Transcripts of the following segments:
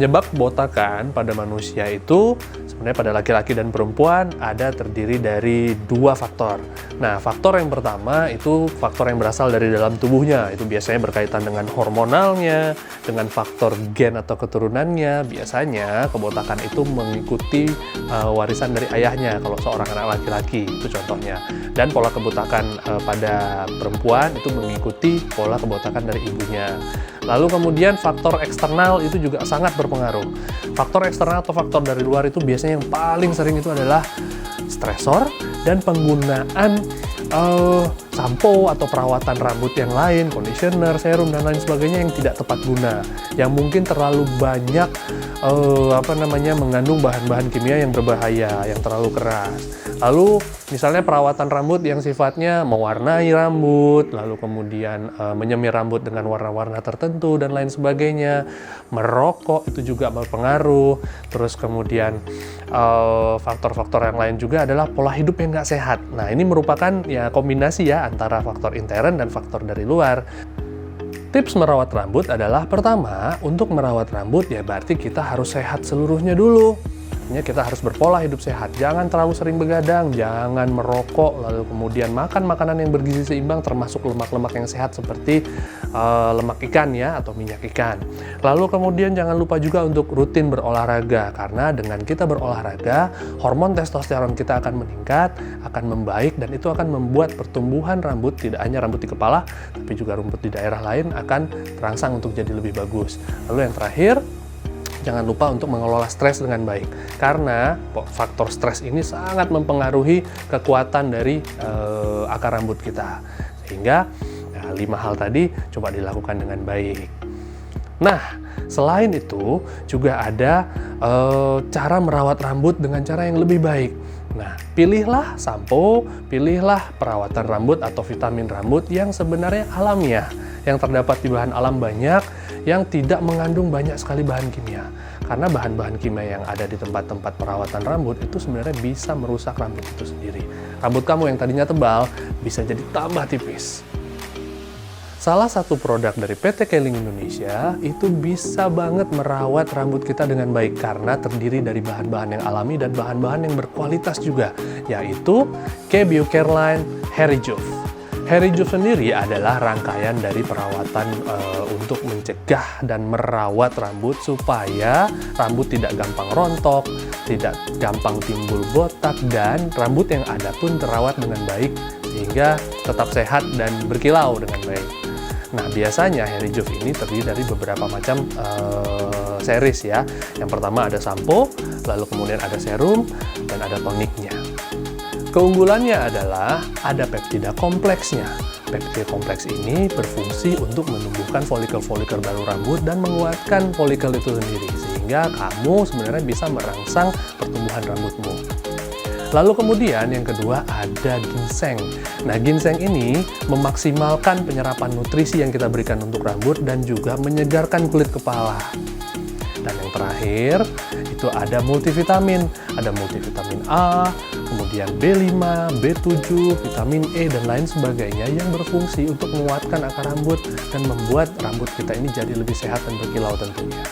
Penyebab kebotakan pada manusia itu sebenarnya pada laki-laki dan perempuan terdiri dari dua faktor. Nah, faktor yang pertama itu faktor yang berasal dari dalam tubuhnya. Itu biasanya berkaitan dengan hormonalnya, dengan faktor gen atau keturunannya. Biasanya kebotakan itu mengikuti warisan dari ayahnya kalau seorang anak laki-laki, itu contohnya. Dan pola kebotakan pada perempuan itu mengikuti pola kebotakan dari ibunya. Lalu kemudian faktor eksternal itu juga sangat berpengaruh. Faktor eksternal atau faktor dari luar itu biasanya yang paling sering itu adalah stresor dan penggunaan sampo atau perawatan rambut yang lain, conditioner, serum dan lain sebagainya yang tidak tepat guna, yang mungkin terlalu banyak mengandung bahan-bahan kimia yang berbahaya, yang terlalu keras. Lalu misalnya perawatan rambut yang sifatnya mewarnai rambut, lalu kemudian menyemir rambut dengan warna-warna tertentu dan lain sebagainya. Merokok itu juga berpengaruh. Terus kemudian faktor-faktor yang lain juga adalah pola hidup yang nggak sehat. Nah, ini merupakan kombinasi antara faktor intern dan faktor dari luar. Tips merawat rambut adalah pertama, untuk merawat rambut berarti kita harus sehat seluruhnya dulu. Kita harus berpola hidup sehat, jangan terlalu sering begadang, jangan merokok, lalu kemudian makan makanan yang bergizi seimbang termasuk lemak-lemak yang sehat seperti lemak ikan atau minyak ikan. Lalu kemudian jangan lupa juga untuk rutin berolahraga, karena dengan kita berolahraga, hormon testosteron kita akan meningkat, akan membaik, dan itu akan membuat pertumbuhan rambut, tidak hanya rambut di kepala, tapi juga rambut di daerah lain akan terangsang untuk jadi lebih bagus. Lalu yang terakhir, jangan lupa untuk mengelola stres dengan baik, karena faktor stres ini sangat mempengaruhi kekuatan dari akar rambut kita. Sehingga 5 hal tadi coba dilakukan dengan baik. Nah, selain itu juga ada cara merawat rambut dengan cara yang lebih baik. Nah, pilihlah sampo, pilihlah perawatan rambut atau vitamin rambut yang sebenarnya alamiah, yang terdapat di bahan alam banyak, yang tidak mengandung banyak sekali bahan kimia. Karena bahan-bahan kimia yang ada di tempat-tempat perawatan rambut itu sebenarnya bisa merusak rambut itu sendiri. Rambut kamu yang tadinya tebal bisa jadi tambah tipis. Salah satu produk dari PT Keling Indonesia itu bisa banget merawat rambut kita dengan baik karena terdiri dari bahan-bahan yang alami dan bahan-bahan yang berkualitas juga, yaitu KBio Careline Hairy-Juve. Hairy-Juve sendiri adalah rangkaian dari perawatan untuk mencegah dan merawat rambut supaya rambut tidak gampang rontok, tidak gampang timbul botak, dan rambut yang ada pun terawat dengan baik sehingga tetap sehat dan berkilau dengan baik. Nah, biasanya Hairy-Juve ini terdiri dari beberapa macam series ya. Yang pertama ada sampo, lalu kemudian ada serum, dan ada toniknya. Keunggulannya adalah ada peptida kompleksnya. Peptida kompleks ini berfungsi untuk menumbuhkan folikel-folikel baru rambut dan menguatkan folikel itu sendiri, sehingga kamu sebenarnya bisa merangsang pertumbuhan rambutmu. Lalu kemudian yang kedua ada ginseng. Nah, ginseng ini memaksimalkan penyerapan nutrisi yang kita berikan untuk rambut dan juga menyegarkan kulit kepala. Dan yang terakhir itu ada multivitamin. Ada multivitamin A, kemudian B5, B7, vitamin E, dan lain sebagainya yang berfungsi untuk menguatkan akar rambut dan membuat rambut kita ini jadi lebih sehat dan berkilau tentunya.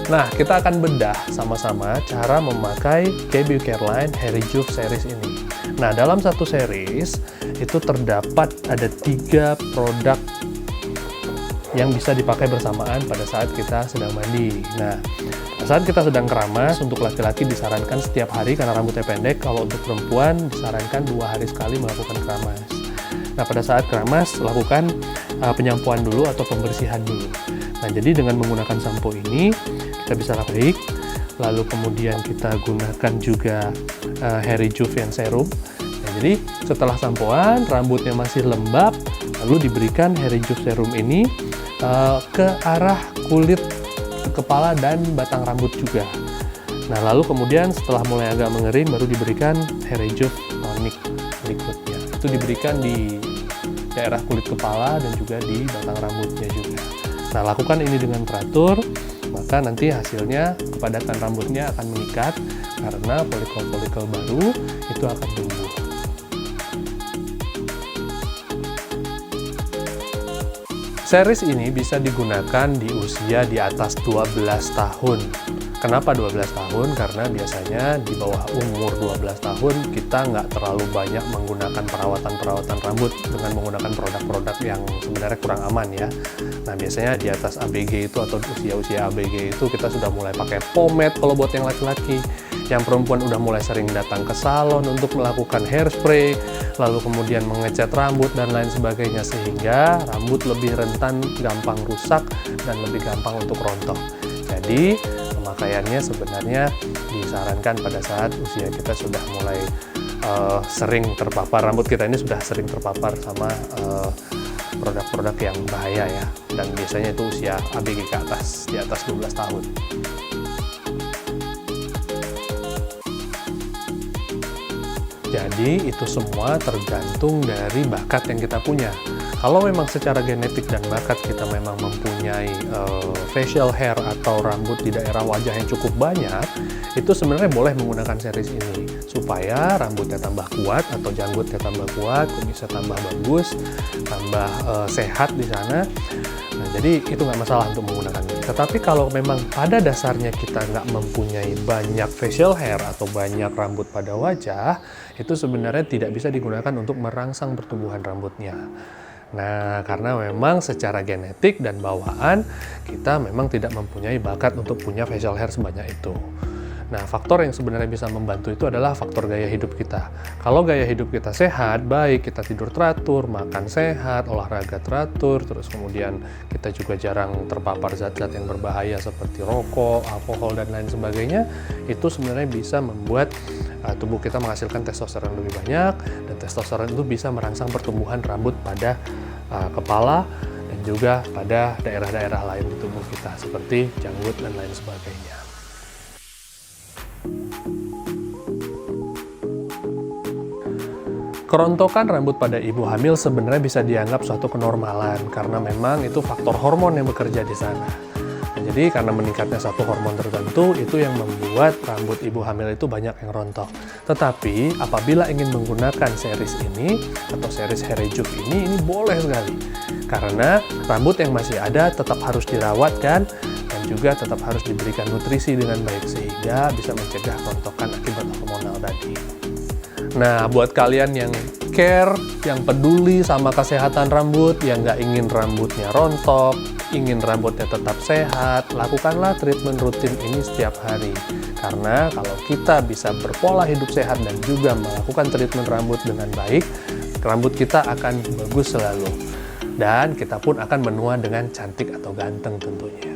Nah, kita akan bedah sama-sama cara memakai KBio Careline Hairy-Juve series ini. Nah, dalam satu series itu terdapat ada 3 produk yang bisa dipakai bersamaan pada saat kita sedang mandi. Nah, saat kita sedang keramas, untuk laki-laki disarankan setiap hari karena rambutnya pendek. Kalau untuk perempuan disarankan 2 hari sekali melakukan keramas. Nah, pada saat keramas lakukan penyampuan dulu atau pembersihan dulu. Nah, jadi dengan menggunakan sampo ini kita bisa baik. Lalu kemudian kita gunakan juga Hairy-Juve yang serum. Nah, jadi setelah sampoan rambutnya masih lembab, lalu diberikan Hairy-Juve serum ini ke arah kulit kepala dan batang rambut juga. Nah, lalu kemudian setelah mulai agak mengering baru diberikan Hairy-Juve tonic berikutnya. Itu diberikan di daerah kulit kepala dan juga di batang rambutnya juga. Nah, lakukan ini dengan teratur, maka nanti hasilnya kepadatan rambutnya akan meningkat karena folikel-folikel baru itu akan tumbuh. Series ini bisa digunakan di usia di atas 12 tahun. Kenapa 12 tahun? Karena biasanya di bawah umur 12 tahun kita nggak terlalu banyak menggunakan perawatan rambut dengan menggunakan produk-produk yang sebenarnya kurang aman ya. Nah biasanya di atas ABG itu atau usia-usia ABG itu kita sudah mulai pakai pomade kalau buat yang laki-laki. Yang perempuan udah mulai sering datang ke salon untuk melakukan hairspray, lalu kemudian mengecat rambut dan lain sebagainya, sehingga rambut lebih rentan gampang rusak dan lebih gampang untuk rontok. Jadi pemakaiannya sebenarnya disarankan pada saat usia kita sudah mulai sering terpapar, rambut kita ini sudah sering terpapar sama produk-produk yang bahaya ya, dan biasanya itu usia ABG ke atas, di atas 12 tahun. Jadi itu semua tergantung dari bakat yang kita punya. Kalau memang secara genetik dan bakat kita memang mempunyai facial hair atau rambut di daerah wajah yang cukup banyak, itu sebenarnya boleh menggunakan series ini supaya rambutnya tambah kuat atau janggutnya tambah kuat, kumisnya tambah bagus, tambah sehat di sana. Nah, jadi itu nggak masalah untuk menggunakan ini. Tetapi kalau memang pada dasarnya kita nggak mempunyai banyak facial hair atau banyak rambut pada wajah, itu sebenarnya tidak bisa digunakan untuk merangsang pertumbuhan rambutnya. Nah, karena memang secara genetik dan bawaan, kita memang tidak mempunyai bakat untuk punya facial hair sebanyak itu. Nah, faktor yang sebenarnya bisa membantu itu adalah faktor gaya hidup kita. Kalau gaya hidup kita sehat, baik, kita tidur teratur, makan sehat, olahraga teratur, terus kemudian kita juga jarang terpapar zat-zat yang berbahaya seperti rokok, alkohol, dan lain sebagainya, itu sebenarnya bisa membuat tubuh kita menghasilkan testosteron lebih banyak, dan testosteron itu bisa merangsang pertumbuhan rambut pada kepala dan juga pada daerah-daerah lain di tubuh kita seperti janggut dan lain sebagainya. Kerontokan rambut pada ibu hamil sebenarnya bisa dianggap suatu kenormalan karena memang itu faktor hormon yang bekerja di sana. Nah, jadi karena meningkatnya satu hormon tertentu itu yang membuat rambut ibu hamil itu banyak yang rontok. Tetapi apabila ingin menggunakan series ini atau series hair rejuve ini boleh sekali. Karena rambut yang masih ada tetap harus dirawat kan, dan juga tetap harus diberikan nutrisi dengan baik sehingga bisa mencegah rontokan akibat hormonal tadi. Nah, buat kalian yang care, yang peduli sama kesehatan rambut, yang nggak ingin rambutnya rontok, ingin rambutnya tetap sehat, lakukanlah treatment rutin ini setiap hari. Karena kalau kita bisa berpola hidup sehat dan juga melakukan treatment rambut dengan baik, rambut kita akan bagus selalu. Dan kita pun akan menua dengan cantik atau ganteng tentunya.